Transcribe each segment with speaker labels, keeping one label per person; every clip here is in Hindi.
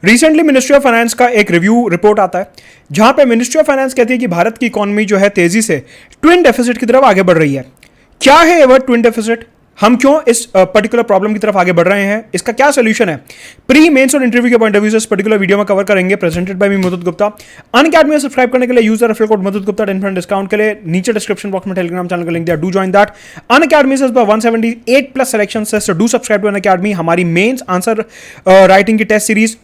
Speaker 1: रिसेंटली मिनिस्ट्री ऑफ फाइनेंस का एक रिव्यू रिपोर्ट आता है जहां पे मिनिस्ट्री ऑफ फाइनेंस कहती है कि भारत की इकोनॉमी जो है तेजी से ट्विन डेफिसिट की तरफ आगे बढ़ रही है। क्या है ये वर्ड ट्विन डेफिसिट, हम क्यों इस पर्टिकुलर प्रॉब्लम की तरफ आगे बढ़ रहे हैं, इसका क्या सोल्यूशन है, प्री मेंस और इंटरव्यू के पॉइंट ऑफ व्यू से इस पर्टिकुलर वीडियो में कवर करेंगे। Presented by me Madhut Gupta. Unacademy में सब्सक्राइब करने के लिए user referral code Madhut Gupta 10% discount के लिए नीचे डिस्क्रिप्शन बॉक्स में टेलीग्राम चैनल का लिंक दिया, डू जॉइन दैट। अनअकैडमी से 178 प्लस सिलेक्शन से, so do subscribe to Unacademy. हमारी मेंस आंसर राइटिंग की टेस्ट सीरीज,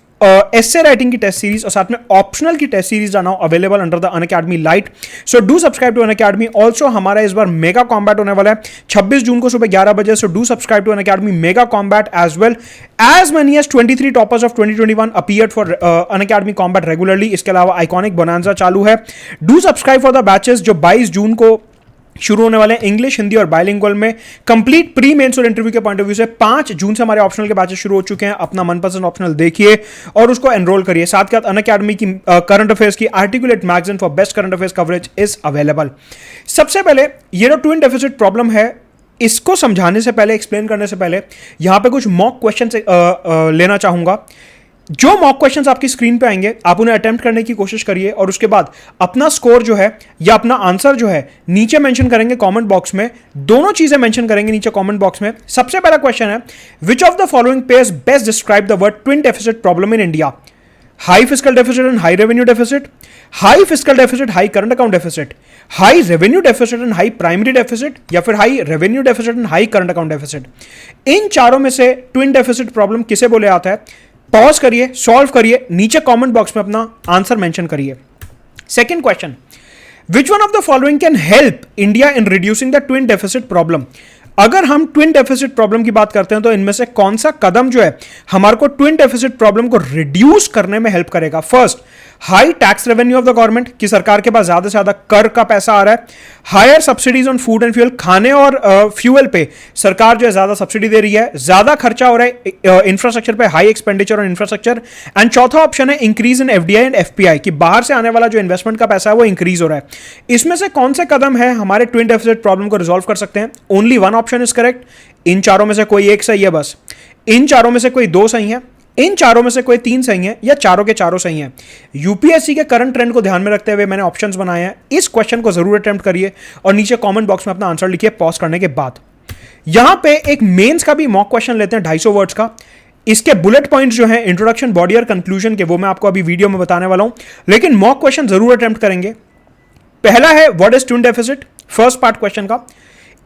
Speaker 1: एसे राइटिंग की टेस्ट सीरीज और साथ में ऑप्शनल की test series are now available under the Unacademy lite, so do subscribe to Unacademy. Also हमारा इस बार मेगा कॉम्बैट होने वाला है 26 जून को सुबह 11 बजे, so do subscribe to Unacademy mega combat as well. As many as 23 toppers of 2021 appeared for Unacademy combat regularly. इसके अलावा आइकॉनिक बोनांजा चालू है। Do subscribe for the batches जो 22 जून को शुरू होने वाले हैं, इंग्लिश, हिंदी और बाइलिंगुअल में। कंप्लीट प्री मेंस और इंटरव्यू के पॉइंट ऑफ व्यू से 5 जून से हमारे ऑप्शनल के बैचेस शुरू हो चुके हैं। अपना मनपसंद ऑप्शनल देखिए और उसको एनरोल करिए। साथ के साथ अनअकैडमी की करंट अफेयर्स की articulate magazine for best current affairs coverage is available. सबसे पहले ये जो ट्विन डेफिसिट प्रॉब्लम है, इसको समझाने से पहले, एक्सप्लेन करने से पहले यहां पे कुछ मॉक क्वेश्चन लेना चाहूंगा। जो मॉक क्वेश्चंस आपकी स्क्रीन पे आएंगे, आप उन्हें अटेम्प्ट करने की कोशिश करिए और उसके बाद अपना स्कोर जो है या अपना आंसर जो है नीचे मेंशन करेंगे कमेंट बॉक्स में। दोनों चीजें मेंशन करेंगे नीचे कमेंट बॉक्स में। सबसे पहला क्वेश्चन है, which of the following pairs best describe the word twin deficit problem in India? High fiscal deficit and high revenue deficit, high fiscal deficit high current account deficit, high revenue deficit and high primary deficit, या फिर high revenue deficit and high current account deficit. इन चारों में से ट्विन डेफिसिट प्रॉब्लम किसे बोले आता है? पॉज करिए, सॉल्व करिए, नीचे कमेंट बॉक्स में अपना आंसर मेंशन करिए। Second question, which one of the following can help India in reducing the twin deficit problem? अगर हम ट्विन डेफिसिट प्रॉब्लम की बात करते हैं तो इनमें से कौन सा कदम जो है हमारे को ट्विन डेफिसिट प्रॉब्लम को रिड्यूस करने में हेल्प करेगा? First, high tax revenue of the government, कि सरकार के पास ज्यादा से ज्यादा कर का पैसा आ रहा है। Higher subsidies on food and fuel, खाने और फ्यूल पे सरकार जो है ज्यादा सब्सिडी दे रही है, ज्यादा खर्चा हो रहा है इंफ्रास्ट्रक्चर पे, high expenditure on infrastructure. And चौथा ऑप्शन है increase in FDI and FPI, कि बाहर से आने वाला जो इन्वेस्टमेंट का पैसा है वो इंक्रीज हो रहा है। इसमें से कौन से कदम है हमारे ट्विन डेफिसिट प्रॉब्लम को रिजॉल्व कर सकते हैं? Only one option is correct. इन चारों में से कोई एक सही है बस, इन चारों में से कोई दो सही है, इन चारों में से कोई तीन सही है, या चारों के चारों सही हैं। यूपीएससी के करंट ट्रेंड को ध्यान में रखते हुए मैंने ऑप्शंस बनाए हैं। इस क्वेश्चन को जरूर अटेम्प्ट करिए और नीचे कमेंट बॉक्स में अपना आंसर लिखिए पॉज करने के बाद। यहां पे एक मेंस का भी मॉक क्वेश्चन लेते हैं 250 वर्ड्स का। इसके बुलेट पॉइंट्स जो हैं इंट्रोडक्शन, बॉडी और कंक्लूजन के, वो मैं आपको अभी वीडियो में बताने वाला हूं, लेकिन मॉक क्वेश्चन जरूर अटेम्प्ट करेंगे। पहला है what is twin deficit, first part question का।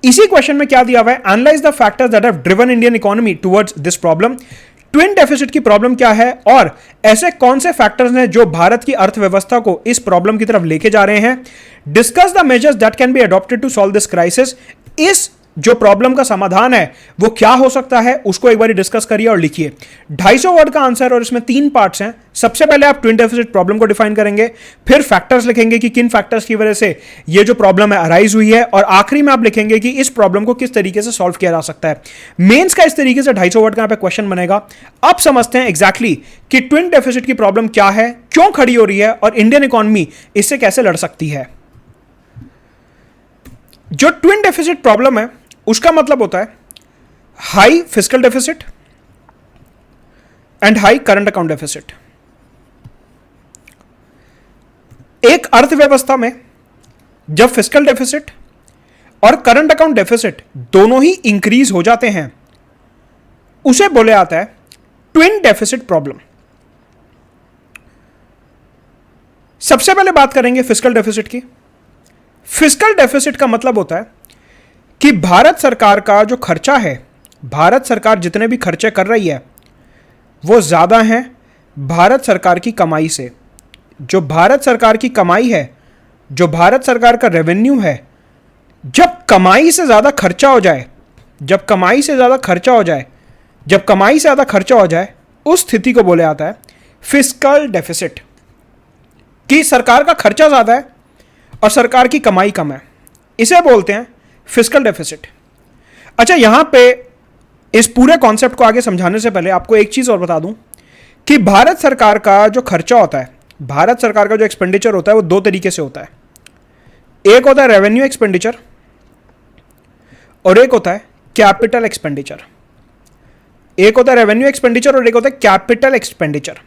Speaker 1: इसी क्वेश्चन में क्या दिया हुआ है? Analyse the factors that have driven Indian economy towards this problem. Twin deficit की प्रॉब्लम क्या है और ऐसे कौन से फैक्टर्स हैं जो भारत की अर्थव्यवस्था को इस प्रॉब्लम की तरफ लेके जा रहे हैं? Discuss the measures that can be adopted to solve this crisis. इस जो प्रॉब्लम का समाधान है वो क्या हो सकता है, उसको एक बार डिस्कस करिए और लिखिए। 250 वर्ड का आंसर और इसमें 3 पार्ट्स हैं। सबसे पहले आप ट्विन डेफिसिट प्रॉब्लम को डिफाइन करेंगे, फिर फैक्टर्स लिखेंगे कि किन फैक्टर्स की वजह से ये जो प्रॉब्लम है अराइज हुई है, और आखिरी में आप लिखेंगे कि इस प्रॉब्लम को किस तरीके से सॉल्व किया जा सकता है। मेंस का इस तरीके से 250 वर्ड का यहां पे क्वेश्चन बनेगा। अब समझते हैं एग्जैक्टली कि ट्विन डेफिसिट की प्रॉब्लम क्या है, क्यों खड़ी हो रही है और इंडियन इकोनॉमी इससे कैसे लड़ सकती है। जो ट्विन डेफिसिट प्रॉब्लम है उसका मतलब होता है high fiscal deficit and high current account deficit. एक अर्थव्यवस्था में जब फिस्कल डेफिसिट और करंट अकाउंट डेफिसिट दोनों ही इंक्रीज हो जाते हैं, उसे बोले आता है ट्विन डेफिसिट प्रॉब्लम। सबसे पहले बात करेंगे फिस्कल डेफिसिट की। फिस्कल डेफिसिट का मतलब होता है कि भारत सरकार का जो खर्चा है, भारत सरकार जितने भी खर्चे कर रही है वो ज़्यादा हैं भारत सरकार की कमाई से। जो भारत सरकार की कमाई है, जो भारत सरकार का रेवेन्यू है, जब कमाई से ज़्यादा खर्चा हो जाए, जब कमाई से ज़्यादा खर्चा हो जाए, जब कमाई से ज़्यादा खर्चा हो जाए, उस स्थिति को बोले आता है फिस्कल डेफिसिट। कि सरकार का खर्चा ज़्यादा है और सरकार की कमाई कम है, इसे बोलते हैं फिस्कल डेफिसिट। अच्छा, यहां पे इस पूरे कॉन्सेप्ट को आगे समझाने से पहले आपको एक चीज और बता दूं कि भारत सरकार का जो खर्चा होता है, भारत सरकार का जो एक्सपेंडिचर होता है वो 2 तरीके से होता है। एक होता है रेवेन्यू एक्सपेंडिचर और एक होता है कैपिटल एक्सपेंडिचर। एक होता है रेवेन्यू एक्सपेंडिचर और एक होता है कैपिटल एक्सपेंडिचर।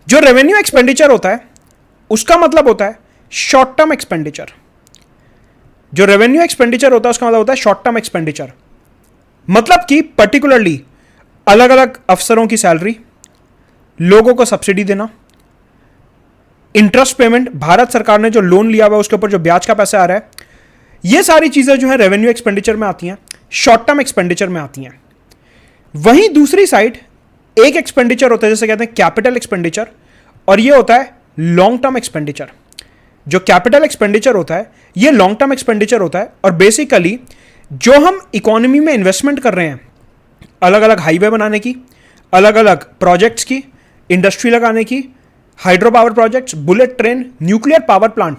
Speaker 1: जो रेवेन्यू एक्सपेंडिचर होता है उसका मतलब होता है शॉर्ट टर्म एक्सपेंडिचर। जो रेवेन्यू एक्सपेंडिचर होता है उसका मतलब होता है शॉर्ट टर्म एक्सपेंडिचर, मतलब कि पर्टिकुलरली अलग अलग अफसरों की सैलरी, लोगों को सब्सिडी देना, इंटरेस्ट पेमेंट, भारत सरकार ने जो लोन लिया हुआ है उसके ऊपर जो ब्याज का पैसा आ रहा है, ये सारी चीजें जो है रेवेन्यू एक्सपेंडिचर में आती हैं, शॉर्ट टर्म एक्सपेंडिचर में आती हैं। वहीं दूसरी साइड एक एक्सपेंडिचर होता है जैसे कहते हैं कैपिटल एक्सपेंडिचर, और ये होता है लॉन्ग टर्म एक्सपेंडिचर। जो कैपिटल एक्सपेंडिचर होता है ये लॉन्ग टर्म एक्सपेंडिचर होता है, और बेसिकली जो हम इकोनॉमी में इन्वेस्टमेंट कर रहे हैं, अलग अलग हाईवे बनाने की, अलग अलग प्रोजेक्ट्स की, इंडस्ट्री लगाने की, hydro power projects, bullet train, nuclear power plant,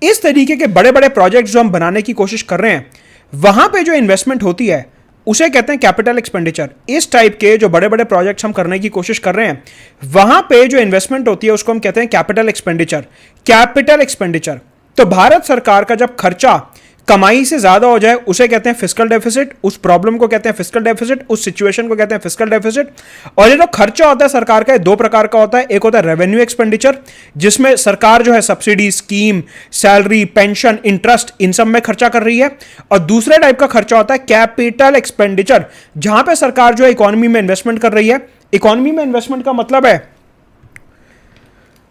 Speaker 1: इस तरीके के बड़े बड़े प्रोजेक्ट्स जो हम बनाने की कोशिश कर रहे हैं, वहां पे जो इन्वेस्टमेंट होती है उसे कहते हैं कैपिटल एक्सपेंडिचर। इस टाइप के जो बड़े बड़े प्रोजेक्ट्स हम करने की कोशिश कर रहे हैं वहां पे जो इन्वेस्टमेंट होती है उसको हम कहते हैं कैपिटल एक्सपेंडिचर। कैपिटल एक्सपेंडिचर तो भारत सरकार का जब खर्चा कमाई से ज्यादा हो जाए उसे कहते हैं फिस्कल डेफिसिट, उस प्रॉब्लम को कहते हैं फिस्कल डेफिसिट, उस सिचुएशन को कहते हैं फिस्कल डेफिसिट। और ये जो खर्चा होता है सरकार का दो प्रकार का होता है, एक होता है रेवेन्यू एक्सपेंडिचर जिसमें सरकार जो है subsidy, scheme, salary, pension, interest in सब में खर्चा कर रही है, और दूसरे टाइप का खर्चा होता है कैपिटल एक्सपेंडिचर जहां पे सरकार जो है इकोनॉमी में इन्वेस्टमेंट कर रही है। इकोनॉमी में इन्वेस्टमेंट का मतलब है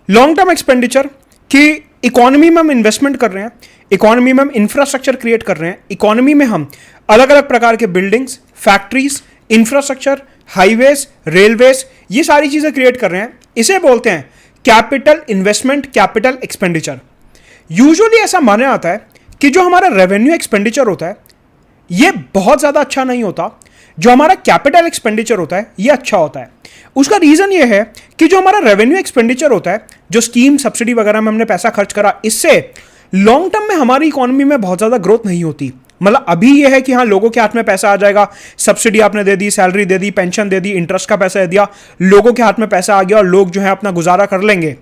Speaker 1: लॉन्ग टर्म एक्सपेंडिचर कि इकोनॉमी में हम इन्वेस्टमेंट कर रहे हैं, इकोनॉमी में हम इंफ्रास्ट्रक्चर क्रिएट कर रहे हैं, इकोनॉमी में हम अलग अलग प्रकार के buildings, factories, infrastructure, highways, railways, ये सारी चीजें क्रिएट कर रहे हैं। इसे बोलते हैं capital investment, capital expenditure. Usually ऐसा माना जाता है कि जो हमारा रेवेन्यू एक्सपेंडिचर होता है ये बहुत ज्यादा अच्छा नहीं होता, जो हमारा कैपिटल एक्सपेंडिचर होता है ये अच्छा होता है। उसका रीजन ये है कि जो हमारा रेवेन्यू एक्सपेंडिचर होता है, जो स्कीम, सब्सिडी वगैरह में हमने पैसा खर्च करा, इससे लॉन्ग टर्म में हमारी इकोनॉमी में बहुत ज्यादा ग्रोथ नहीं होती। मतलब अभी यह है कि हाँ लोगों के हाथ में पैसा आ जाएगा, सब्सिडी आपने दे दी, सैलरी दे दी, पेंशन दे दी, इंटरेस्ट का पैसा दे दिया, लोगों के हाथ में पैसा आ गया और लोग जो है अपना गुजारा कर लेंगे।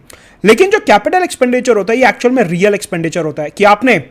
Speaker 1: लेकिन जो कैपिटल एक्सपेंडिचर होता है ये एक्चुअल में रियल एक्सपेंडिचर होता है कि आपने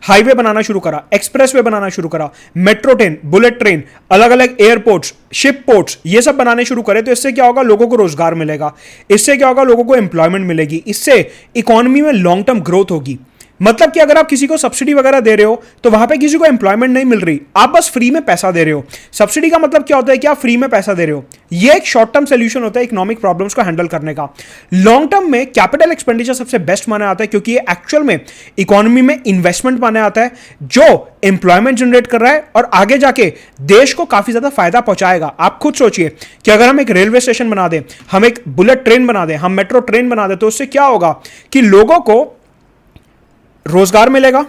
Speaker 1: हाईवे बनाना शुरू करा, एक्सप्रेसवे बनाना शुरू करा, मेट्रो ट्रेन, बुलेट ट्रेन, अलग अलग एयरपोर्ट्स, शिप पोर्ट्स, ये सब बनाने शुरू करे तो इससे क्या होगा, लोगों को रोजगार मिलेगा, इससे क्या होगा, लोगों को एम्प्लॉयमेंट मिलेगी, इससे इकोनॉमी में लॉन्ग टर्म ग्रोथ होगी। मतलब कि अगर आप किसी को सब्सिडी वगैरह दे रहे हो तो वहां पे किसी को एम्प्लॉयमेंट नहीं मिल रही, आप बस फ्री में पैसा दे रहे हो। सब्सिडी का मतलब क्या होता है कि आप फ्री में पैसा दे रहे हो। ये एक शॉर्ट टर्म सोल्यूशन होता है इकोनॉमिक प्रॉब्लम्स को हैंडल करने का। लॉन्ग टर्म में कैपिटल एक्सपेंडिचर सबसे बेस्ट माना जाता है क्योंकि ये एक्चुअल में इकोनॉमी में इन्वेस्टमेंट माना जाता है जो एम्प्लॉयमेंट जनरेट कर रहा है और आगे जाके देश को काफी ज्यादा फायदा पहुंचाएगा। आप खुद सोचिए कि अगर हम एक रेलवे स्टेशन बना दें, हम एक बुलेट ट्रेन बना दें, हम मेट्रो ट्रेन बना दें, तो उससे क्या होगा कि लोगों को रोजगार मिलेगा,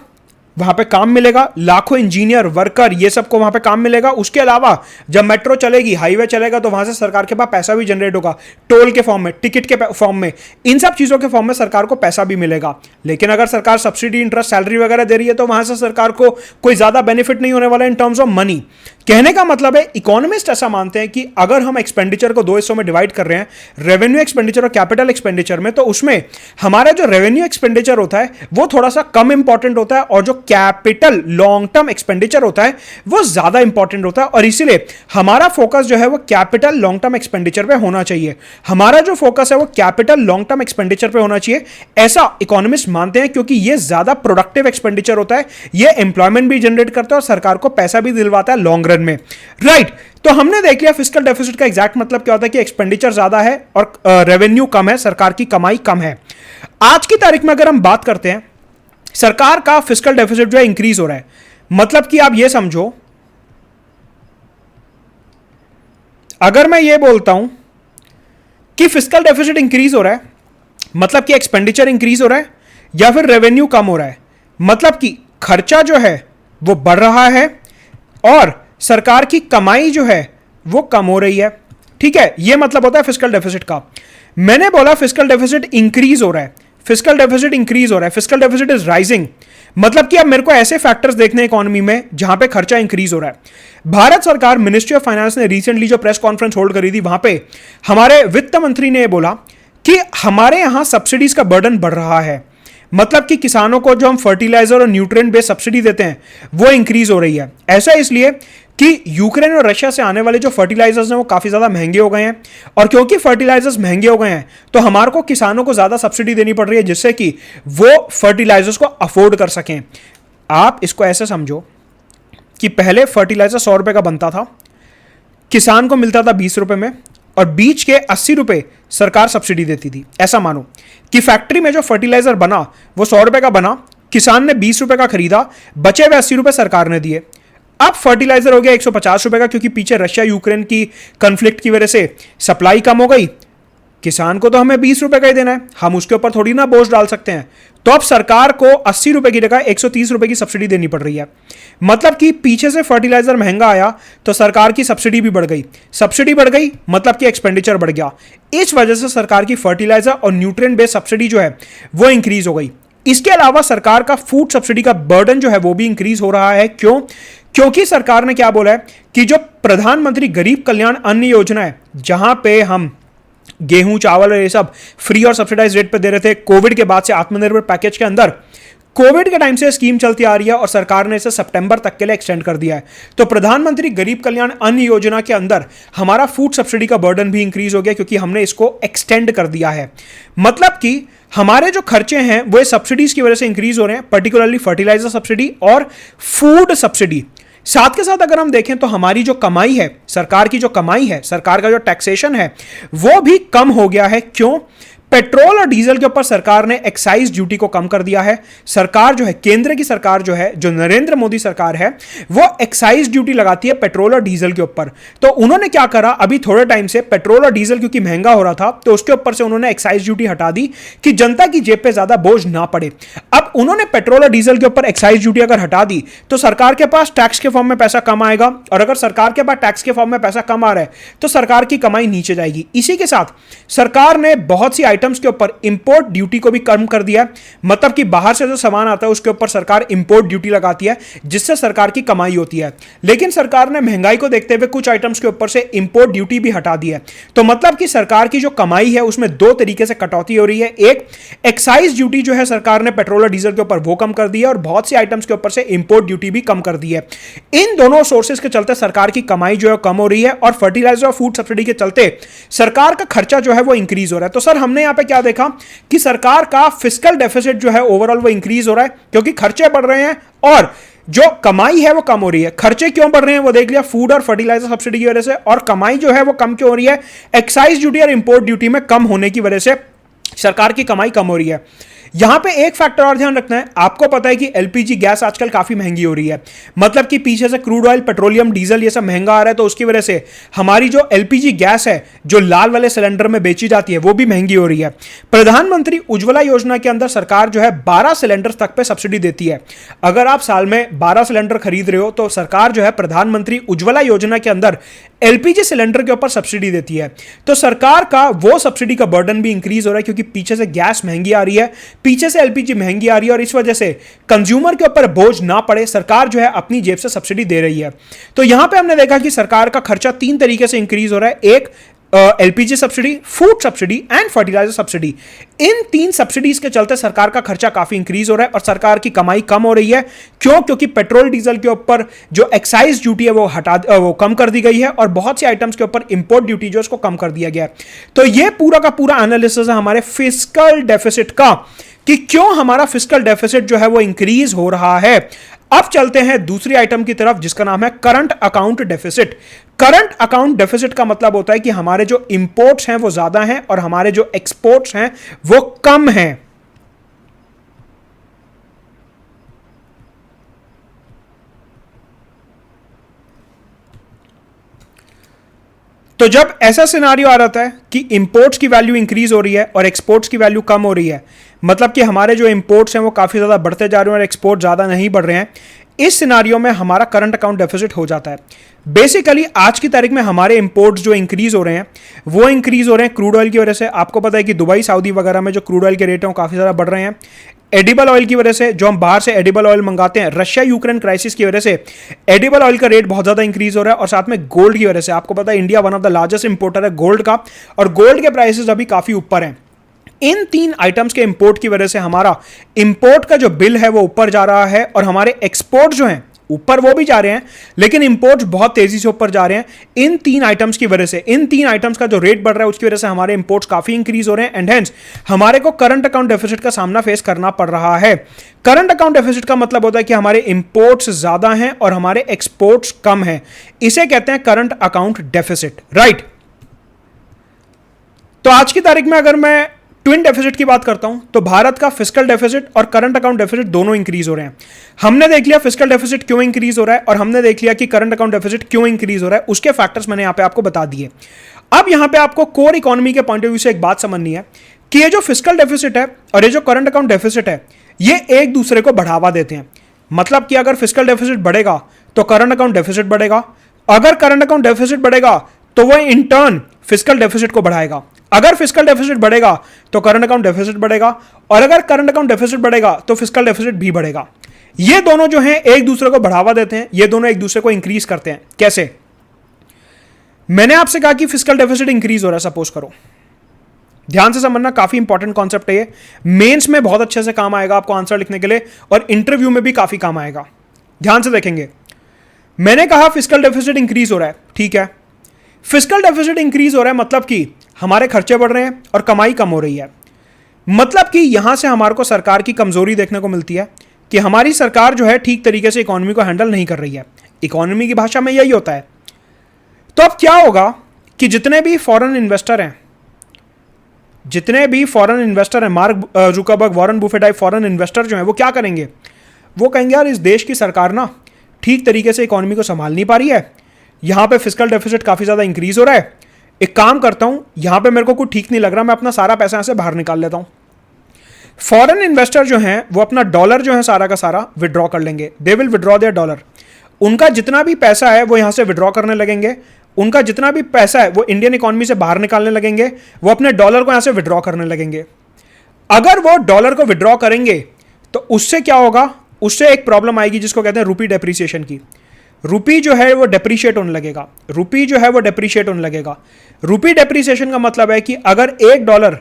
Speaker 1: वहां पे काम मिलेगा, लाखों इंजीनियर, वर्कर, ये सबको वहां पे काम मिलेगा। उसके अलावा जब मेट्रो चलेगी, हाईवे चलेगा तो वहां से सरकार के पास पैसा भी जनरेट होगा, टोल के फॉर्म में, टिकट के फॉर्म में, इन सब चीजों के फॉर्म में सरकार को पैसा भी मिलेगा। लेकिन अगर सरकार सब्सिडी, इंटरेस्ट, सैलरी वगैरह दे रही है तो वहां से सरकार को कोई ज्यादा बेनिफिट नहीं होने वाला इन टर्म्स ऑफ मनी। कहने का मतलब है इकोनॉमिस्ट ऐसा मानते हैं कि अगर हम एक्सपेंडिचर को दो हिस्सों में डिवाइड कर रहे हैं, रेवेन्यू एक्सपेंडिचर और कैपिटल एक्सपेंडिचर में, तो उसमें हमारा जो रेवेन्यू एक्सपेंडिचर होता है वो थोड़ा सा कम इंपॉर्टेंट होता है और जो कैपिटल लॉन्ग टर्म एक्सपेंडिचर होता है वो ज्यादा इंपॉर्टेंट होता है। और इसीलिए हमारा फोकस जो है वो कैपिटल लॉन्ग टर्म एक्सपेंडिचर पे होना चाहिए। हमारा जो फोकस है वो कैपिटल लॉन्ग टर्म एक्सपेंडिचर पे होना चाहिए, ऐसा इकोनॉमिस्ट मानते हैं, क्योंकि ये ज्यादा प्रोडक्टिव एक्सपेंडिचर होता है, ये एम्प्लॉयमेंट भी जनरेट करता है और सरकार को पैसा भी दिलवाता है लॉन्ग रन में। राइट, तो हमने देख लिया फिस्कल डेफिसिट का एग्जैक्ट मतलब क्या होता है कि एक्सपेंडिचर ज्यादा है और रेवेन्यू कम है, सरकार की कमाई कम है। आज की तारीख में अगर हम बात करते हैं, सरकार का फिस्कल डेफिसिट जो है इंक्रीज हो रहा है। मतलब कि आप ये समझो, अगर मैं ये बोलता हूं कि फिस्कल डेफिसिट इंक्रीज हो रहा है, मतलब कि एक्सपेंडिचर इंक्रीज हो रहा है या फिर रेवेन्यू कम हो रहा है, मतलब कि खर्चा जो है वो बढ़ रहा है और सरकार की कमाई जो है वो कम हो रही है। ठीक है, यह मतलब होता है फिस्कल डेफिसिट का। मैंने बोला फिस्कल डेफिसिट इंक्रीज हो रहा है, फिस्कल डेफिसिट इंक्रीज हो रहा है, फिस्कल डेफिसिट इज राइजिंग, मतलब कि अब मेरे को ऐसे फैक्टर्स देखने इकोनॉमी में जहां पे खर्चा इंक्रीज हो रहा है। भारत सरकार, मिनिस्ट्री ऑफ फाइनेंस ने रिसेंटली जो प्रेस कॉन्फ्रेंस होल्ड करी थी, वहां पे हमारे वित्त मंत्री ने बोला कि हमारे यहां सब्सिडीज का बर्डन बढ़ रहा है। मतलब कि किसानों को जो हम फर्टिलाइजर और न्यूट्रिएंट बेस्ड सब्सिडी देते हैं वो इंक्रीज हो रही है। ऐसा इसलिए कि यूक्रेन और रशिया से आने वाले जो फर्टिलाइजर्स हैं वो काफ़ी ज़्यादा महंगे हो गए हैं, और क्योंकि फर्टिलाइजर्स महंगे हो गए हैं तो हमारे को किसानों को ज़्यादा सब्सिडी देनी पड़ रही है जिससे कि वो फर्टिलाइजर्स को अफोर्ड कर सकें। आप इसको ऐसे समझो कि पहले फर्टिलाइजर 100 रुपये का बनता था, किसान को मिलता था 20 रुपये में, और बीच के 80 रुपये सरकार सब्सिडी देती थी। ऐसा मानो कि फैक्ट्री में जो फर्टिलाइजर बना वो 100 रुपये का बना, किसान ने 20 रुपये का खरीदा, बचे हुए 80 रुपये सरकार ने दिए। अब फर्टिलाइजर हो गया 150 रुपये का, क्योंकि पीछे रशिया यूक्रेन की कंफ्लिक्ट की वजह से सप्लाई कम हो गई। किसान को तो हमें 20 रुपये का ही देना है, हम उसके ऊपर थोड़ी ना बोझ डाल सकते हैं। तो अब सरकार को 80 रुपये की जगह 130 रुपये की सब्सिडी देनी पड़ रही है। मतलब कि पीछे से फर्टिलाइजर महंगा आया तो सरकार की सब्सिडी भी बढ़ गई, सब्सिडी बढ़ गई मतलब कि एक्सपेंडिचर बढ़ गया। इस वजह से सरकार की फर्टिलाइजर और न्यूट्रिएंट बेस्ड सब्सिडी जो है वो इंक्रीज हो गई। इसके अलावा सरकार का फूड सब्सिडी का बर्डन जो है वो भी इंक्रीज हो रहा है। क्यों? क्योंकि सरकार ने क्या बोला है कि जो प्रधानमंत्री गरीब कल्याण अन्न योजना है, जहां पे हम गेहूं चावल और ये सब फ्री और सब्सिडाइज रेट पे दे रहे थे, कोविड के बाद से आत्मनिर्भर पैकेज के अंदर कोविड के टाइम से स्कीम चलती आ रही है और सरकार ने इसे सितंबर तक के लिए एक्सटेंड कर दिया है। तो प्रधानमंत्री गरीब कल्याण अन्न योजना के अंदर हमारा फूड सब्सिडी का बर्डन भी इंक्रीज हो गया क्योंकि हमने इसको एक्सटेंड कर दिया है। मतलब कि हमारे जो खर्चे हैं वो सब्सिडीज की वजह से इंक्रीज हो रहे हैं, पर्टिकुलरली फर्टिलाइजर सब्सिडी और फूड सब्सिडी। साथ के साथ अगर हम देखें तो हमारी जो कमाई है, सरकार की जो कमाई है, सरकार का जो टैक्सेशन है वो भी कम हो गया है। क्यों? पेट्रोल और डीजल के ऊपर सरकार ने एक्साइज ड्यूटी को कम कर दिया है। सरकार जो है, केंद्र की सरकार जो है, जो नरेंद्र मोदी सरकार है, वो एक्साइज ड्यूटी लगाती है पेट्रोल और डीजल के ऊपर। तो उन्होंने क्या करा, अभी थोड़े टाइम से पेट्रोल और डीजल क्योंकि महंगा हो रहा था तो उसके ऊपर से उन्होंने एक्साइज ड्यूटी हटा दी कि जनता की जेब पे ज्यादा बोझ ना पड़े। अब उन्होंने पेट्रोल और डीजल के ऊपर एक्साइज ड्यूटी अगर हटा दी तो सरकार के पास टैक्स के फॉर्म में पैसा कम आएगा, और अगर सरकार के पास टैक्स के फॉर्म में पैसा कम आ रहा है तो सरकार की कमाई नीचे जाएगी। इसी के साथ सरकार ने बहुत सी आइटम्स के ऊपर इंपोर्ट ड्यूटी को भी कम कर दिया। मतलब कि बाहर से जो सामान आता है उसके ऊपर सरकार इंपोर्ट ड्यूटी लगाती है जिससे सरकार की कमाई होती है। लेकिन सरकार ने महंगाई को देखते हुए कुछ आइटम्स के ऊपर से इंपोर्ट ड्यूटी भी हटा दी है। तो मतलब कि सरकार की जो कमाई है उसमें दो तरीके से कटौती हो रही है। एक, एक्साइज ड्यूटी जो है सरकार ने पेट्रोल और डीजल के ऊपर वो कम कर दी है, और बहुत सी आइटम्स के ऊपर से इंपोर्ट ड्यूटी भी कम कर दी है। इन दोनों सोर्सेस के चलते सरकार की कमाई जो है कम हो रही है, और फर्टिलाइजर और फूड सब्सिडी के चलते सरकार का खर्चा जो है वो इंक्रीज हो रहा है। तो सर हमने यहां पे क्या देखा कि सरकार का फिस्कल डेफिसिट जो है ओवरऑल वो इंक्रीज हो रहा है क्योंकि खर्चे बढ़ रहे हैं और जो कमाई है वो कम हो रही है। खर्चे क्यों बढ़ रहे हैं वो देख लिया, फूड और फर्टिलाइजर सब्सिडी की वजह से, और कमाई जो है वो कम क्यों हो रही है, एक्साइज ड्यूटी और इंपोर्ट ड्यूटी में कम होने की वजह से सरकार की कमाई कम हो रही है। यहां पे एक फैक्टर और ध्यान रखना है, आपको पता है कि एलपीजी गैस आजकल काफी महंगी हो रही है। मतलब कि पीछे से क्रूड ऑयल, पेट्रोलियम, डीजल ये सब महंगा आ रहा है, तो उसकी वजह से हमारी जो एलपीजी गैस है जो लाल वाले सिलेंडर में बेची जाती है वो भी महंगी हो रही है। प्रधानमंत्री उज्ज्वला योजना के अंदर सरकार जो है 12 सिलेंडर तक पे सब्सिडी देती है। अगर आप साल में 12 सिलेंडर खरीद रहे हो तो सरकार जो है प्रधानमंत्री उज्ज्वला योजना के अंदर एलपीजी सिलेंडर के ऊपर सब्सिडी देती है। तो सरकार का वो सब्सिडी का बर्डन भी इंक्रीज हो रहा है क्योंकि पीछे से गैस महंगी आ रही है, पीछे से एलपीजी महंगी आ रही है, और इस वजह से कंज्यूमर के ऊपर बोझ ना पड़े सरकार जो है अपनी जेब से सब्सिडी दे रही है। तो यहां पे हमने देखा कि सरकार का खर्चा 3 तरीके से इंक्रीज हो रहा है। एक, LPG subsidy, food subsidy and fertiliser subsidy. इन 3 सब्सिडीज के चलते सरकार का खर्चा काफी इंक्रीज हो रहा है और सरकार की कमाई कम हो रही है। क्यों? क्योंकि पेट्रोल डीजल के ऊपर जो एक्साइज ड्यूटी है वो कम कर दी गई है, और बहुत सी आइटम्स के ऊपर इंपोर्ट ड्यूटी जो उसको कम कर दिया गया है। तो ये पूरा का पूरा एनालिसिस है हमारे फिस्कल डेफिसिट का कि क्यों हमारा फिस्कल डेफिसिट जो है वो इंक्रीज हो रहा है। अब चलते हैं दूसरी आइटम की तरफ जिसका नाम है current account deficit. Current account deficit का मतलब होता है कि हमारे जो इंपोर्ट्स हैं वो ज्यादा हैं और हमारे जो एक्सपोर्ट्स हैं वो कम हैं। तो जब ऐसा सिनारियो आ रहा है कि इंपोर्ट्स की वैल्यू इंक्रीज हो रही है और एक्सपोर्ट्स की वैल्यू कम हो रही है, मतलब कि हमारे जो इंपोर्ट्स हैं वो काफ़ी ज़्यादा बढ़ते जा रहे हैं और एक्सपोर्ट ज़्यादा नहीं बढ़ रहे हैं, इस सिनारियो में हमारा करंट अकाउंट डेफिसिट हो जाता है। बेसिकली आज की तारीख में हमारे इंपोर्ट्स जो इंक्रीज हो रहे हैं वो इंक्रीज हो रहे हैं क्रूड ऑयल की वजह से। आपको पता है कि दुबई, सऊदी वगैरह में जो क्रूड ऑयल के रेट हैं वो काफ़ी ज़्यादा बढ़ रहे हैं। एडिबल ऑयल की वजह से, जो हम बाहर से एडिबल ऑयल मंगाते हैं, रशिया यूक्रेन क्राइसिस की वजह से एडिबल ऑयल का रेट बहुत ज़्यादा इंक्रीज हो रहा है, और साथ में गोल्ड की वजह से। आपको पता है India one of the largest importer है गोल्ड का, और गोल्ड के प्राइसेस अभी काफ़ी ऊपर हैं। इन 3 आइटम्स के इंपोर्ट की वजह से हमारा इंपोर्ट का जो बिल है वो ऊपर जा रहा है और हमारे एक्सपोर्ट जो हैं ऊपर वो भी जा रहे हैं, लेकिन इंपोर्ट्स बहुत तेजी से ऊपर जा रहे हैं इन 3 आइटम्स की वजह से। इन 3 आइटम्स का जो रेट बढ़ रहा है उसकी वजह से हमारे इंपोर्ट्स काफी इंक्रीज हो रहे हैं एंड हेंस हमारे को करंट अकाउंट डेफिसिट का सामना फेस करना पड़ रहा है। करंट अकाउंट डेफिसिट का मतलब होता है कि हमारे इंपोर्ट्स ज्यादा हैं और हमारे एक्सपोर्ट्स कम हैं, इसे कहते हैं करंट अकाउंट डेफिसिट, राइट। तो आज की तारीख में अगर मैं ट्विन डेफिसिट की बात करता हूं तो भारत का फिस्कल डेफिसिट और करंट अकाउंट डेफिसिट दोनों इंक्रीज हो रहे हैं। हमने देख लिया फिस्कल डेफिसिट क्यों इंक्रीज हो रहा है और हमने देख लिया कि करंट अकाउंट डेफिसिट क्यों इंक्रीज हो रहा है, उसके फैक्टर्स मैंने यहां पे आपको बता दिए। अब यहां पे आपको कोर इकोनॉमी के पॉइंट ऑफ व्यू से एक बात समझनी है कि ये जो फिस्कल डेफिसिट है और ये जो करंट अकाउंट डेफिसिट है ये एक दूसरे को बढ़ावा देते हैं। मतलब कि अगर फिस्कल डेफिसिट बढ़ेगा तो करंट अकाउंट डेफिसिट बढ़ेगा, अगर करंट अकाउंट डेफिसिट बढ़ेगा तो वह इन टर्न फिस्कल डेफिसिट को बढ़ाएगा, अगर फिस्कल डेफिसिट बढ़ेगा तो करंट अकाउंट डेफिसिट बढ़ेगा और अगर करंट अकाउंट डेफिसिट बढ़ेगा तो फिस्कल डेफिसिट भी बढ़ेगा। ये दोनों जो हैं एक दूसरे को बढ़ावा देते हैं, ये दोनों एक दूसरे को इंक्रीज करते हैं। कैसे? मैंने आपसे कहा कि फिस्कल डेफिसिट इंक्रीज हो रहा है, सपोज करो, ध्यान से समझना, काफी इंपॉर्टेंट कॉन्सेप्ट है ये, मेंस में बहुत अच्छे से काम आएगा आपको आंसर लिखने के लिए और इंटरव्यू में भी काफी काम आएगा। ध्यान से देखेंगे, मैंने कहा फिस्कल डेफिसिट इंक्रीज हो रहा है, ठीक है। फिस्कल डेफिसिट इंक्रीज हो रहा है मतलब कि हमारे खर्चे बढ़ रहे हैं और कमाई कम हो रही है। मतलब कि यहां से हमारे को सरकार की कमजोरी देखने को मिलती है कि हमारी सरकार जो है ठीक तरीके से इकोनॉमी को हैंडल नहीं कर रही है। इकोनॉमी की भाषा में यही होता है। तो अब क्या होगा कि जितने भी फॉरेन इन्वेस्टर हैं, mark Zuckerberg, Warren Buffett type foreign investor जो है वो क्या करेंगे? वो कहेंगे यार इस देश की सरकार ना ठीक तरीके से इकोनॉमी को संभाल नहीं पा रही है, यहां पे फिस्कल डेफिसिट काफी ज्यादा इंक्रीज हो रहा है, एक काम करता हूं, यहां पे मेरे को कुछ ठीक नहीं लग रहा, मैं अपना सारा पैसा यहां से बाहर निकाल लेता हूं। फॉरेन इन्वेस्टर जो हैं वो अपना डॉलर जो है सारा का सारा विड्रॉ कर लेंगे, they will withdraw their dollar. उनका जितना भी पैसा है वो यहां से विड्रॉ करने लगेंगे, उनका जितना भी पैसा है वो इंडियन इकोनॉमी से बाहर निकालने लगेंगे, वो अपने डॉलर को यहां से विड्रॉ करने लगेंगे। अगर वो डॉलर को विड्रॉ करेंगे तो उससे क्या होगा? उससे एक प्रॉब्लम आएगी जिसको कहते हैं रूपी डेप्रिसिएशन की। रूपी जो है वो डेप्रिशिएट होने लगेगा, रूपी डेप्रिसिएशन का मतलब है कि अगर $1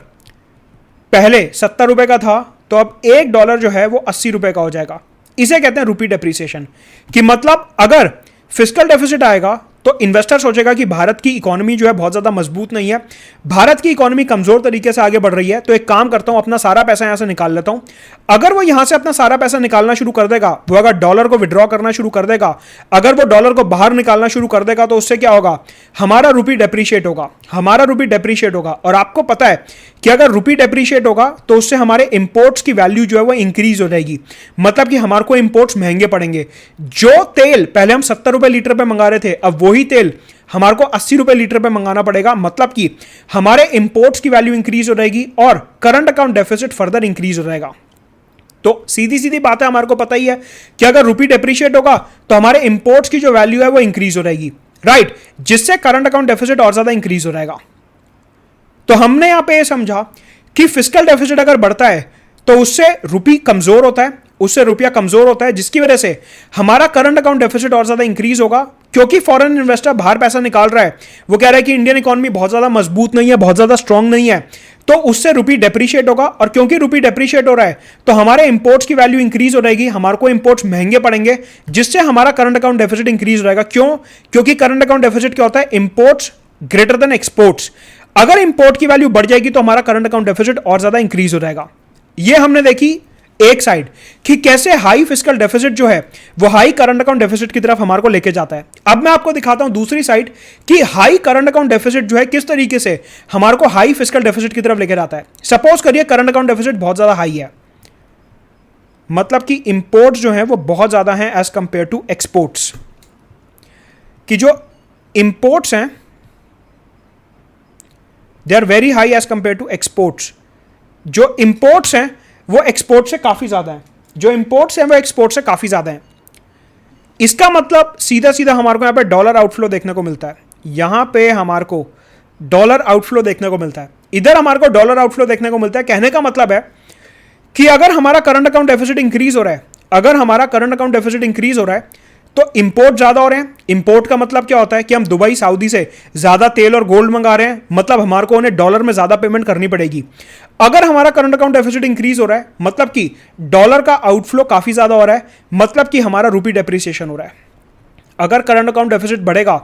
Speaker 1: पहले 70 रुपए का था तो अब $1 जो है वो 80 रुपए का हो जाएगा। इसे कहते हैं रूपी डेप्रिसिएशन। कि मतलब अगर फिस्कल डेफिसिट आएगा तो इन्वेस्टर सोचेगा कि भारत की इकोनॉमी जो है बहुत ज्यादा मजबूत नहीं है, भारत की इकोनॉमी कमजोर तरीके से आगे बढ़ रही है, तो एक काम करता हूं अपना सारा पैसा यहां से निकाल लेता हूं। अगर वो यहां से अपना सारा पैसा निकालना शुरू कर देगा, वो अगर डॉलर को विड्रॉ करना शुरू कर देगा, अगर वो डॉलर को बाहर निकालना शुरू कर देगा तो उससे क्या होगा? हमारा रूपी डेप्रिशिएट होगा। और आपको पता है कि अगर रूपी डेप्रिशिएट होगा तो उससे हमारे इंपोर्ट्स की वैल्यू जो है वो इंक्रीज हो जाएगी। मतलब कि हमारे को इंपोर्ट्स महंगे पड़ेंगे। जो तेल पहले हम 70 रुपए लीटर पे मंगा रहे थे, अब वही तेल हमारे को 80 रुपए लीटर पे मंगाना पड़ेगा। मतलब कि हमारे इंपोर्ट्स की वैल्यू इंक्रीज हो जाएगी और current account deficit further increase हो जाएगा। तो सीधी सीधी बात है, हमारे को पता ही है कि अगर रूपी डेप्रिशिएट होगा तो हमारे इंपोर्ट्स की जो वैल्यू है वो इंक्रीज हो जाएगी, राइट, जिससे करंट अकाउंट डेफिसिट और ज्यादा इंक्रीज हो जाएगा। तो हमने यहां पे समझा कि फिस्कल डेफिसिट अगर बढ़ता है तो उससे रुपया कमजोर होता है, जिसकी वजह से हमारा करंट अकाउंट डेफिसिट और ज्यादा इंक्रीज होगा। क्योंकि फॉरेन इन्वेस्टर बाहर पैसा निकाल रहा है, वो कह रहा है कि इंडियन इकोनॉमी बहुत ज्यादा मजबूत नहीं है, बहुत ज्यादा स्ट्रांग नहीं है, तो उससे रुपी डेप्रिशिएट होगा। और क्योंकि रुपी डेप्रिशिएट हो रहा है तो हमारे इंपोर्ट्स की वैल्यू इंक्रीज हो जाएगी, हमारे को इंपोर्ट्स महंगे पड़ेंगे, जिससे हमारा करंट अकाउंट डेफिसिट इंक्रीज हो जाएगा। क्यों? क्योंकि करंट अकाउंट डेफिसिट क्या होता है? Imports greater than exports. अगर इंपोर्ट की वैल्यू बढ़ जाएगी तो हमारा करंट अकाउंट डेफिसिट और ज्यादा इंक्रीज हो जाएगा। ये हमने देखी एक साइड कि कैसे हाई फिस्कल डेफिसिट जो है वो हाई करंट अकाउंट डेफिसिट की तरफ हमारे को लेके जाता है। अब मैं आपको दिखाता हूं दूसरी साइड कि हाई करंट अकाउंट डेफिसिट जो है किस तरीके से हमारे को हाई फिस्कल डेफिसिट की तरफ लेके जाता है। सपोज करिए करंट अकाउंट डेफिसिट बहुत ज्यादा हाई है, मतलब कि इंपोर्ट्स जो है वो बहुत ज्यादा हैं एज कंपेयर टू एक्सपोर्ट्स। कि जो इंपोर्ट्स हैं they are very high as compare to exports. जो इंपोर्ट्स हैं वो एक्सपोर्ट से काफी ज्यादा हैं, इसका मतलब सीधा सीधा हमारे को यहां पे डॉलर आउटफ्लो देखने को मिलता है। यहां पे हमारे को डॉलर आउटफ्लो देखने को मिलता है, इधर हमारे को डॉलर आउटफ्लो देखने को मिलता है। कहने का मतलब है कि अगर हमारा करंट अकाउंट डेफिसिट इंक्रीज हो रहा है, तो इंपोर्ट ज्यादा हो रहे हैं। इंपोर्ट का मतलब क्या होता है कि हम दुबई सऊदी से ज्यादा तेल और गोल्ड मंगा रहे हैं, मतलब हमारे को उन्हें डॉलर में ज्यादा पेमेंट करनी पड़ेगी। अगर हमारा करंट अकाउंट डेफिसिट इंक्रीज हो रहा है, मतलब कि डॉलर का आउटफ्लो काफी ज्यादा हो रहा है, मतलब कि हमारा रूपी डेप्रिसिएशन हो रहा है। अगर करंट अकाउंट डेफिसिट बढ़ेगा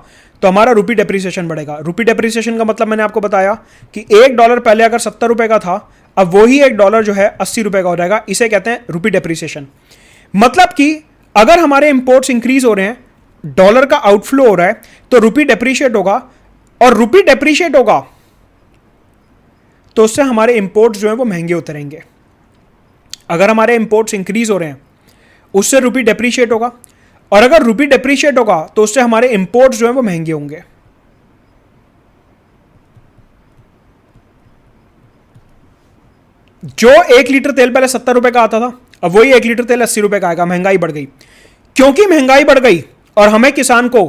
Speaker 1: तो हमारा रूपी डेप्रिसिएशन बढ़ेगा। रूपी डेप्रिसिएशन का मतलब मैंने आपको बताया कि $1 पहले अगर 70 रुपए का था, अब वही $1 जो है 80 रुपए का हो जाएगा। इसे कहते हैं रूपी डेप्रिसिएशन। मतलब कि अगर हमारे इंपोर्ट्स इंक्रीज हो रहे हैं, डॉलर का आउटफ्लो हो रहा है, तो रूपी डेप्रिशिएट होगा, और रूपी डेप्रिशिएट होगा तो उससे हमारे इंपोर्ट्स जो है वो महंगे होते रहेंगे। अगर हमारे इंपोर्ट्स इंक्रीज हो रहे हैं उससे रूपी डेप्रिशिएट होगा, और अगर रूपी डेप्रिशिएट होगा तो उससे हमारे इंपोर्ट्स जो है वो महंगे होंगे। जो 1 लीटर तेल पहले 70 रुपए का आता था, अब वही 1 लीटर तेल 80 रुपए का आएगा। महंगाई बढ़ गई। क्योंकि महंगाई बढ़ गई और हमें किसान को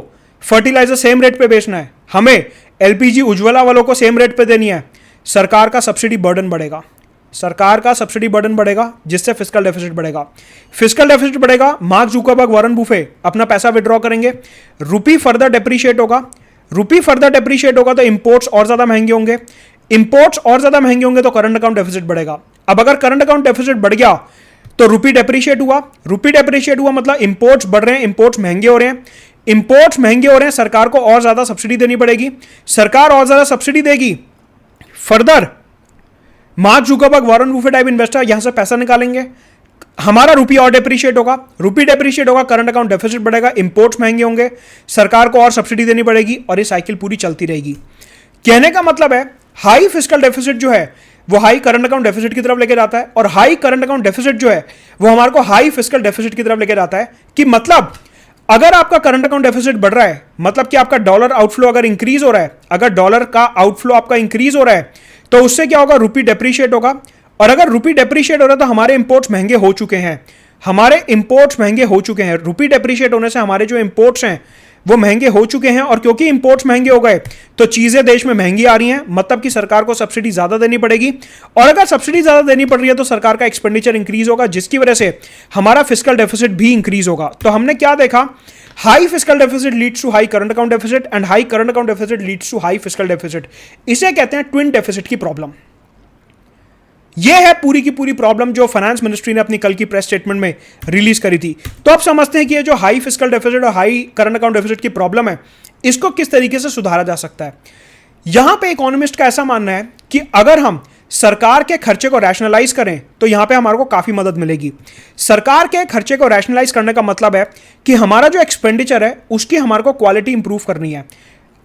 Speaker 1: फर्टिलाइजर सेम रेट पे बेचना है, हमें एलपीजी उज्ज्वला वालों को सेम रेट पे देनी है, सरकार का सब्सिडी बर्डन बढ़ेगा। सरकार का सब्सिडी बर्डन बढ़ेगा, जिससे फिस्कल डेफिसिट बढ़ेगा। फिस्कल डेफिसिट बढ़ेगा, मार्क जुकरबर्ग, वॉरेन बुफे अपना पैसा विड्रॉ करेंगे, रूपी फर्दर डेप्रिशिएट होगा। रूपी फर्दर डेप्रिशिएट होगा तो इंपोर्ट्स और ज्यादा महंगे होंगे। इंपोर्ट्स और ज्यादा महंगे होंगे तो करंट अकाउंट डेफिसिट बढ़ेगा। अब अगर करंट अकाउंट डेफिसिट बढ़ गया तो रूपी डेप्रिशिएट हुआ। रूपी डेप्रिशिएट हुआ मतलब इंपोर्ट्स बढ़ रहे हैं, इंपोर्ट्स महंगे हो रहे हैं। इंपोर्ट्स महंगे हो रहे हैं, सरकार को और ज्यादा सब्सिडी देनी पड़ेगी। सरकार और ज्यादा सब्सिडी देगी, further mark Zuckerberg, Warren Buffett type investor यहां से पैसा निकालेंगे, हमारा रूपी और डेप्रिशिएट होगा। रूपी डेप्रिशिएट होगा, करंट अकाउंट डेफिसिट बढ़ेगा, इंपोर्ट्स महंगे होंगे, सरकार को और सब्सिडी देनी पड़ेगी, और ये साइकिल पूरी चलती रहेगी। कहने का मतलब है हाई फिस्कल डेफिसिट जो है वो हाई करंट अकाउंट डेफिसिट की तरफ लेके जाता है, और हाई करंट अकाउंट डेफिसिट जो है वो हमारे को हाई फिस्कल डेफिसिट की तरफ लेके जाता है। कि मतलब अगर आपका करंट अकाउंट डेफिसिट बढ़ रहा है, मतलब कि आपका डॉलर आउटफ्लो अगर इंक्रीज हो रहा है, अगर डॉलर का आउटफ्लो आपका इंक्रीज हो रहा है, तो उससे क्या होगा, रूपी डेप्रिशिएट होगा। और अगर रूपी डेप्रिशिएट हो रहा है तो हमारे इंपोर्ट्स महंगे हो चुके हैं, हमारे इंपोर्ट्स महंगे हो चुके हैं। रूपी डेप्रिशिएट होने से हमारे जो इंपोर्ट्स हैं वो महंगे हो चुके हैं, और क्योंकि इंपोर्ट्स महंगे हो गए तो चीजें देश में महंगी आ रही हैं, मतलब कि सरकार को सब्सिडी ज्यादा देनी पड़ेगी। और अगर सब्सिडी ज्यादा देनी पड़ रही है तो सरकार का एक्सपेंडिचर इंक्रीज होगा, जिसकी वजह से हमारा फिस्कल डेफिसिट भी इंक्रीज होगा। तो हमने क्या देखा, high fiscal deficit leads to high current account deficit, and high current account deficit leads to high fiscal deficit. इसे कहते हैं ट्विन डेफिसिट की प्रॉब्लम। यह है पूरी की पूरी प्रॉब्लम जो फाइनेंस मिनिस्ट्री ने अपनी कल की प्रेस स्टेटमेंट में रिलीज करी थी। तो आप समझते हैं कि ये जो हाई फिस्कल डेफिसिट और हाई करंट अकाउंट डेफिसिट की प्रॉब्लम है, इसको किस तरीके से सुधारा जा सकता है। यहां पे इकोनॉमिस्ट का ऐसा मानना है कि अगर हम सरकार के खर्चे को रैशनलाइज करें तो यहां पे हमारे को काफी मदद मिलेगी। सरकार के खर्चे को रैशनलाइज करने का मतलब है कि हमारा जो एक्सपेंडिचर है उसकी हमारे को क्वालिटी इंप्रूव करनी है।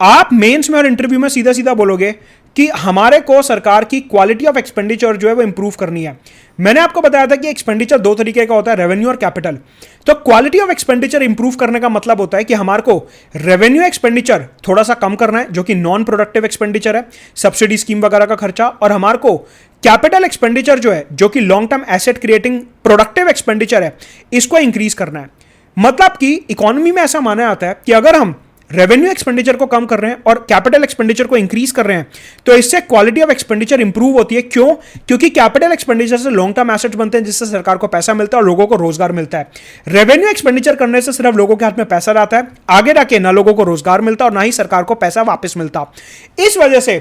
Speaker 1: आप मेंस में और इंटरव्यू में सीधा सीधा बोलोगे कि हमारे को सरकार की क्वालिटी ऑफ एक्सपेंडिचर जो है वो इंप्रूव करनी है। मैंने आपको बताया था कि एक्सपेंडिचर 2 तरीके का होता है, रेवेन्यू और कैपिटल। तो क्वालिटी ऑफ एक्सपेंडिचर इंप्रूव करने का मतलब होता है कि हमारे को रेवेन्यू एक्सपेंडिचर थोड़ा सा कम करना है, जो कि नॉन प्रोडक्टिव एक्सपेंडिचर है, सब्सिडी स्कीम वगैरह का खर्चा, और हमारे को कैपिटल एक्सपेंडिचर जो है, जो कि long term asset creating productive expenditure है, इसको इंक्रीज करना है। मतलब कि इकोनॉमी में ऐसा माना जाता है कि अगर हम रेवेन्यू एक्सपेंडिचर को कम कर रहे हैं और कैपिटल एक्सपेंडिचर को इंक्रीज कर रहे हैं तो इससे क्वालिटी ऑफ एक्सपेंडिचर इंप्रूव होती है। क्यों? क्योंकि कैपिटल एक्सपेंडिचर से लॉन्ग टर्म एसेट्स बनते हैं, जिससे सरकार को पैसा मिलता है और लोगों को रोजगार मिलता है। रेवेन्यू एक्सपेंडिचर करने से सिर्फ लोगों के हाथ में पैसा रहता है, आगे जाके ना लोगों को रोजगार मिलता और ना ही सरकार को पैसा वापस मिलता। इस वजह से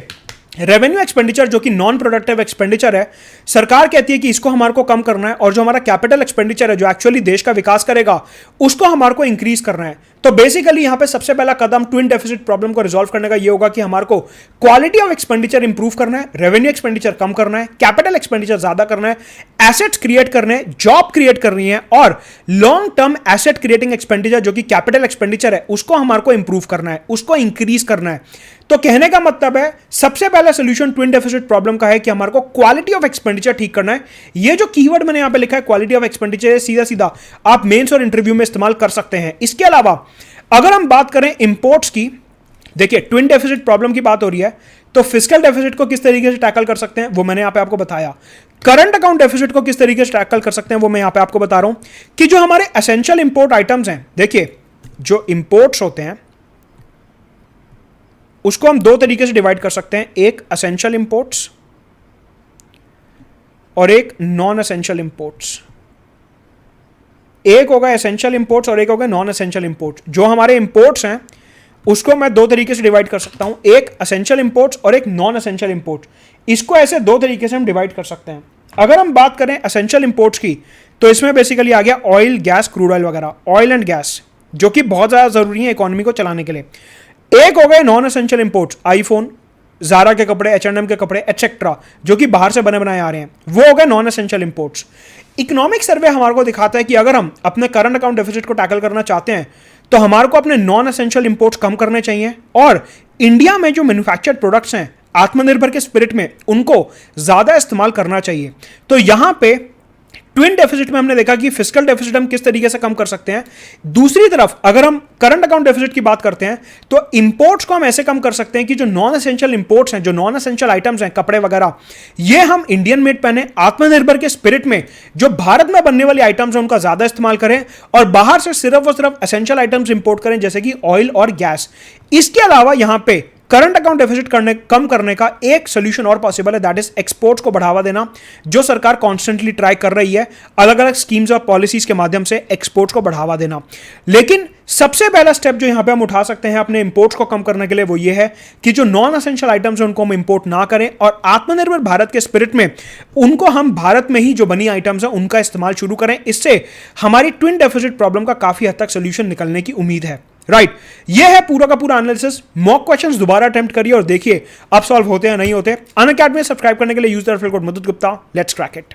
Speaker 1: रेवेन्यू एक्सपेंडिचर जो कि नॉन प्रोडक्टिव एक्सपेंडिचर है, सरकार कहती है कि इसको हमारे को कम करना है, और जो हमारा कैपिटल एक्सपेंडिचर है जो एक्चुअली देश का विकास करेगा उसको हमारे को इंक्रीज करना है। तो बेसिकली यहां पे सबसे पहला कदम ट्विन डेफिसिट प्रॉब्लम को रिजॉल्व करने का ये होगा कि हमारे को क्वालिटी ऑफ एक्सपेंडिचर इंप्रूव करना है, रेवेन्यू एक्सपेंडिचर कम करना है, कैपिटल एक्सपेंडिचर ज्यादा करना है, एसेट्स क्रिएट करने हैं, जॉब क्रिएट करनी है, और long term asset creating expenditure जो कि कैपिटल एक्सपेंडिचर है उसको हमारे को इंप्रूव करना है, उसको इंक्रीज करना है। तो कहने का मतलब है सबसे पहला सोल्यूशन ट्विन डेफिसिट प्रॉब्लम का है कि हमारे को क्वालिटी ऑफ एक्सपेंडिचर ठीक करना है। ये जो कीवर्ड मैंने यहां पे लिखा है क्वालिटी ऑफ एक्सपेंडिचर, सीधा सीधा आप मेंस और इंटरव्यू में इस्तेमाल कर सकते हैं। इसके अलावा अगर हम बात करें इंपोर्ट्स की, देखिए ट्विन डेफिसिट प्रॉब्लम की बात हो रही है, तो फिस्कल डेफिसिट को किस तरीके से टैकल कर सकते हैं वो मैंने यहां पे आपको बताया। करंट अकाउंट डेफिसिट को किस तरीके से टैकल कर सकते हैं वो मैं यहां पे आपको बता रहा हूं कि जो हमारे एसेंशियल इंपोर्ट आइटम्स हैं, देखिए जो इंपोर्ट्स होते हैं उसको हम 2 तरीके से डिवाइड कर सकते हैं, एक एसेंशियल इंपोर्ट्स और एक नॉन एसेंशियल इंपोर्ट्स। एक होगा एसेंशियल इंपोर्ट्स और एक होगा नॉन एसेंशियल इंपोर्ट्स। जो हमारे इंपोर्ट्स हैं उसको मैं दो तरीके से डिवाइड कर सकता हूं, एक एसेंशियल इंपोर्ट्स और एक नॉन एसेंशियल इंपोर्ट्स। इसको ऐसे दो तरीके से हम डिवाइड कर सकते हैं। अगर हम बात करें एसेंशियल इंपोर्ट्स की, तो इसमें बेसिकली आ गया ऑयल, गैस, क्रूड ऑयल वगैरह, ऑयल एंड गैस, जो कि बहुत ज़्यादा ज़रूरी है इकोनॉमी को चलाने के लिए। एक हो गए non essential imports, iPhone, Zara के कपड़े, H&M के कपड़े एटसेट्रा, जो कि बाहर से बने बनाए आ रहे हैं, वो हो गए non essential imports. Economic survey हमारे को दिखाता है कि अगर हम अपने करंट अकाउंट डेफिसिट को टैकल करना चाहते हैं तो हमारे को अपने नॉन एसेंशियल इंपोर्ट्स कम करने चाहिए, और इंडिया में जो मैन्युफैक्चर्ड प्रोडक्ट्स हैं आत्मनिर्भर के स्पिरिट में उनको ज्यादा इस्तेमाल करना चाहिए। तो यहां पे ट्विन डेफिसिट में हमने देखा कि फिस्कल डेफिसिट हम किस तरीके से कम कर सकते हैं। दूसरी तरफ अगर हम करंट अकाउंट डेफिसिट की बात करते हैं तो इंपोर्ट्स को हम ऐसे कम कर सकते हैं कि जो नॉन एसेंशियल इंपोर्ट्स हैं, जो नॉन एसेंशियल आइटम्स हैं, कपड़े वगैरह, ये हम इंडियन मेड पहने, आत्मनिर्भर के स्पिरिट में जो भारत में बनने वाली आइटम्स हैं उनका ज्यादा इस्तेमाल करें, और बाहर से सिर्फ और सिर्फ एसेंशियल आइटम्स इंपोर्ट करें जैसे कि ऑयल और गैस। इसके अलावा यहां पे करंट अकाउंट डेफिसिट कम करने का एक सोल्यूशन और पॉसिबल है, दैट इज एक्सपोर्ट्स को बढ़ावा देना, जो सरकार कॉन्स्टेंटली ट्राई कर रही है अलग अलग स्कीम्स और पॉलिसीज के माध्यम से एक्सपोर्ट्स को बढ़ावा देना। लेकिन सबसे पहला स्टेप जो यहां पे हम उठा सकते हैं अपने इंपोर्ट्स को कम करने के लिए वो ये है कि जो नॉन एसेंशियल आइटम्स हैं उनको हम इंपोर्ट ना करें, और आत्मनिर्भर भारत के स्पिरिट में उनको हम भारत में ही जो बनी आइटम्स हैं उनका इस्तेमाल शुरू करें। इससे हमारी ट्विन डेफिसिट प्रॉब्लम का काफी हद तक सोल्यूशन निकलने की उम्मीद है। राइट, ये है पूरा का पूरा एनालिसिस। मॉक क्वेश्चंस दोबारा अटेम्प्ट करिए और देखिए अब सॉल्व होते हैं नहीं होते। अनअकैडमी में सब्सक्राइब करने के लिए use the referral code Madhut Gupta. Let's crack it.